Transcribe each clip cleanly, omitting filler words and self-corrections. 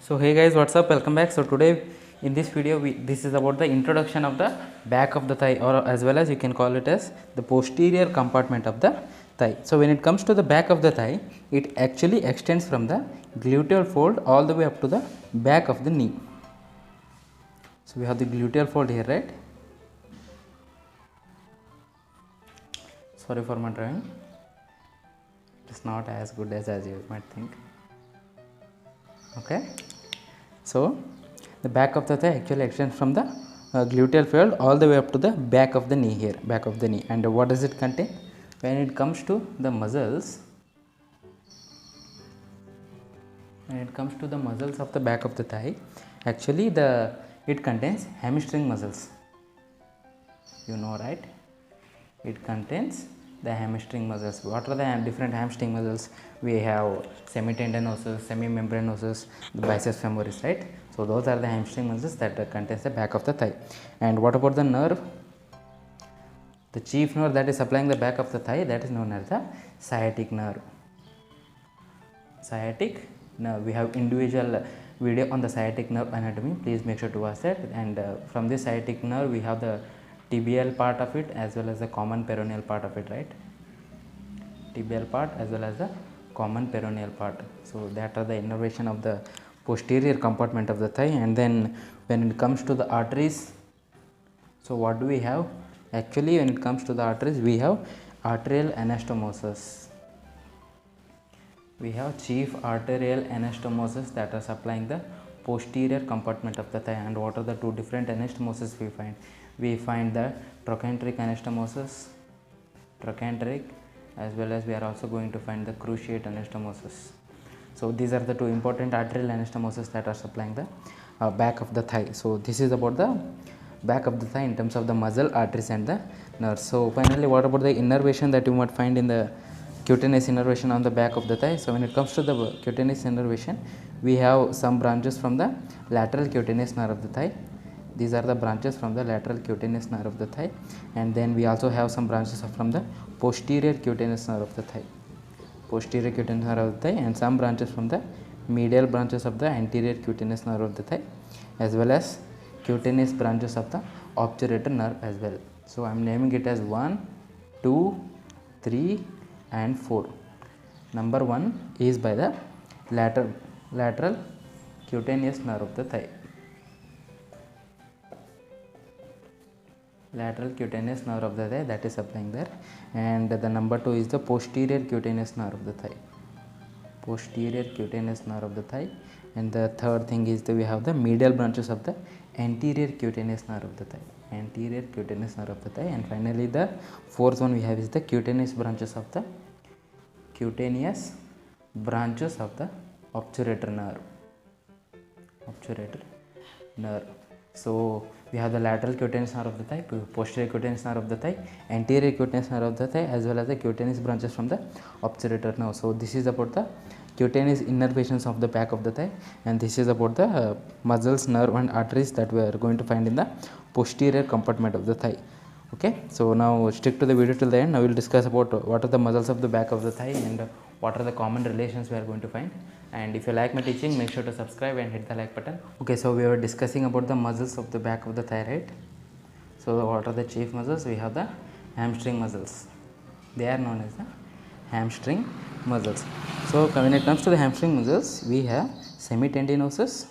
So hey guys, what's up, welcome back. So today in this video this is about the introduction of the back of the thigh, or as well as you can call it as the posterior compartment of the thigh. So when it comes to the back of the thigh, it actually extends from the gluteal fold all the way up to the back of the knee. So we have the gluteal fold here, right? Sorry for my drawing, it's not as good as you might think. Okay, so the back of the thigh actually extends from the gluteal fold all the way up to the back of the knee here, back of the knee. And what does it contain? When it comes to the muscles, of the back of the thigh, actually it contains hamstring muscles. You know, right? It contains the hamstring muscles. What are the different hamstring muscles? We have semitendinosus, semimembranosus, the biceps femoris, right? So those are the hamstring muscles that contains the back of the thigh. And what about the nerve? The chief nerve that is supplying the back of the thigh, that is known as the sciatic nerve. Sciatic nerve. We have individual video on the sciatic nerve anatomy. Please make sure to watch that. And from this sciatic nerve, we have the tibial part of it as well as the common peroneal part of it, right? Tibial part as well as the common peroneal part. So that are the innervation of the posterior compartment of the thigh. And then when it comes to the arteries, so what do we have? Actually, when it comes to the arteries, we have arterial anastomosis. We have chief arterial anastomosis that are supplying the posterior compartment of the thigh. And what are the two different anastomosis we find? We find the trochanteric anastomosis, as well as we are also going to find the cruciate anastomosis. So these are the two important arterial anastomosis that are supplying the back of the thigh. So this is about the back of the thigh in terms of the muscle, arteries and the nerves. So finally, what about the innervation that you might find in the cutaneous innervation on the back of the thigh? So when it comes to the cutaneous innervation, we have some branches from the lateral cutaneous nerve of the thigh. These are the branches from the lateral cutaneous nerve of the thigh. And then we also have some branches from the posterior cutaneous nerve of the thigh. Posterior cutaneous nerve of the thigh, and some branches from the medial branches of the anterior cutaneous nerve of the thigh, as well as cutaneous branches of the obturator nerve as well. So I am naming it as 1, 2, 3 and 4. Number 1 is by the lateral cutaneous nerve of the thigh. Lateral cutaneous nerve of the thigh, that is supplying there. And the number 2 is the posterior cutaneous nerve of the thigh. Posterior cutaneous nerve of the thigh. And the third thing is that we have the medial branches of the anterior cutaneous nerve of the thigh. Anterior cutaneous nerve of the thigh. And finally the fourth one we have is the cutaneous branches of the obturator nerve. So we have the lateral cutaneous nerve of the thigh, posterior cutaneous nerve of the thigh, anterior cutaneous nerve of the thigh, as well as the cutaneous branches from the obturator nerve. So this is about the cutaneous innervations of the back of the thigh, and this is about the muscles, nerve and arteries that we are going to find in the posterior compartment of the thigh. Okay, so now stick to the video till the end. Now we will discuss about what are the muscles of the back of the thigh and what are the common relations we are going to find. And if you like my teaching, make sure to subscribe and hit the like button. Okay, so we were discussing about the muscles of the back of the thigh, right? So what are the chief muscles? We have the hamstring muscles. They are known as the hamstring muscles. So when it comes to the hamstring muscles, we have semitendinosus,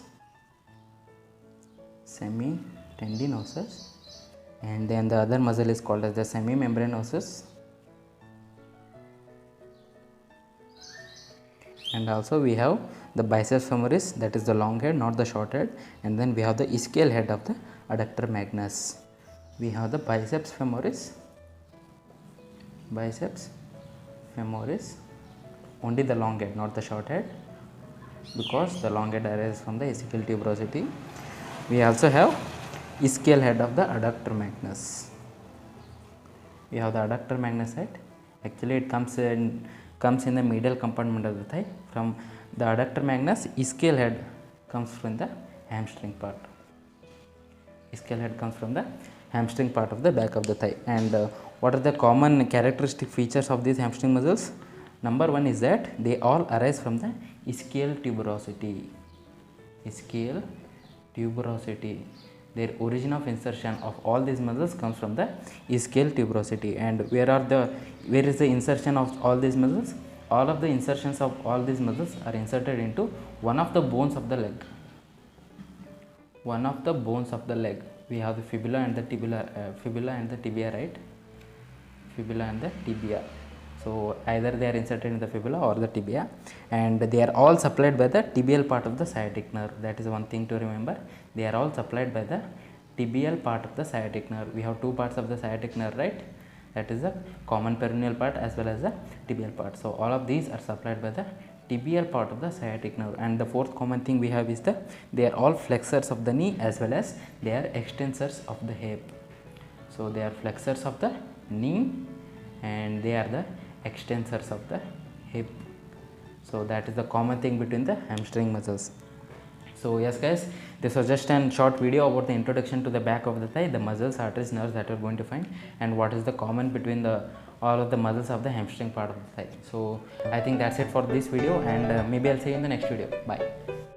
and then the other muscle is called as the semimembranosus, and also we have the biceps femoris, that is the long head, not the short head. And then we have the ischial head of the adductor magnus. We have the biceps femoris, only the long head, not the short head, because the long head arises from the ischial tuberosity. We also have ischial head of the adductor magnus. We have the adductor magnus head. Actually it comes in the medial compartment of the thigh. From the adductor magnus, ischial head comes from the hamstring part. Ischial head comes from the hamstring part of the back of the thigh. And what are the common characteristic features of these hamstring muscles? Number 1 is that they all arise from the ischial tuberosity. ischial tuberosity. Their origin of insertion of all these muscles comes from the ischial tuberosity. And where is the insertion of all these muscles? All of the insertions of all these muscles are inserted into one of the bones of the leg. One of the bones of the leg. We have the fibula and the tibia, right? Fibula and the tibia. So either they are inserted in the fibula or the tibia, and they are all supplied by the tibial part of the sciatic nerve. That is one thing to remember. They are all supplied by the tibial part of the sciatic nerve. We have two parts of the sciatic nerve, right? That is the common peroneal part as well as the tibial part. So all of these are supplied by the tibial part of the sciatic nerve. And the fourth common thing we have is they are all flexors of the knee as well as they are extensors of the hip. So they are flexors of the knee and they are the extensors of the hip. So that is the common thing between the hamstring muscles. So yes guys, this was just a short video about the introduction to the back of the thigh, the muscles, arteries, nerves that we are going to find, and what is the common between all of the muscles of the hamstring part of the thigh. So I think that's it for this video, and maybe I'll see you in the next video. Bye.